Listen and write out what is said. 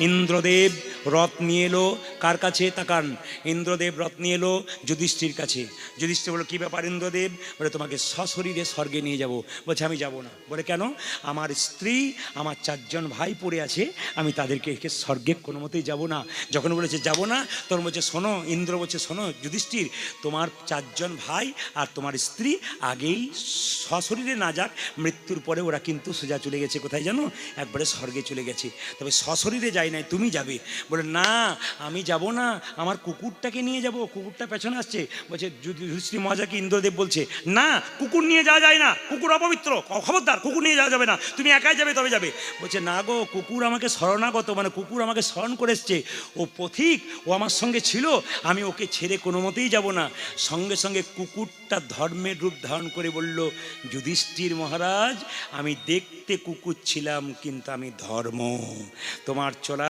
ইন্দ্রদেব রথ নিয়ে এলো কার কাছে? তাকান, ইন্দ্রদেব রথ নিয়ে এলো যুধিষ্ঠির কাছে। যুধিষ্ঠির বলল, কী ব্যাপার ইন্দ্রদেব? বলে, তোমাকে সশরীরে স্বর্গে নিয়ে যাব। বলছে, আমি যাব না। বলে, কেন? আমার স্ত্রী, আমার 4 জন ভাই পড়ে আছে, আমি তাদেরকে স্বর্গে কোনো মতেই যাব না। যখন বলেছে যাব না, তখন বলছে, শোনো, ইন্দ্র বলছে, শোনো যুধিষ্ঠির, তোমার 4 জন ভাই আর তোমার স্ত্রী আগেই সশরীরে না যাক, মৃত্যুর পরে ওরা কিন্তু সোজা চলে গেছে কোথায় জানো? একবারে স্বর্গে চলে গেছে, তবে সশরীরে যাই নাই, তুমি যাবে। বলে, না আমি যাব না, আমার কুকুরটাকে নিয়ে যাব, কুকুরটা পেছনে আসছে। বলছে যুধিষ্ঠির মহারাজকে ইন্দ্রদেব বলছে, না কুকুর নিয়ে যাওয়া যায় না, কুকুর অপবিত্র, খবরদার কুকুর নিয়ে যাওয়া যাবে না, তুমি একাই যাবে তবে যাবে। বলছে, না গো, কুকুর আমাকে শরণাগত, মানে কুকুর আমাকে শরণ করে এসছে, ও পথিক, ও আমার সঙ্গে ছিল, আমি ওকে ছেড়ে কোনো মতেই যাব না। সঙ্গে সঙ্গে কুকুরটা ধর্মের রূপ ধারণ করে বলল, যুধিষ্ঠির মহারাজ, আমি দেখতে কুকুর ছিলাম, কিন্তু আমি ধর্ম। তোমার চলা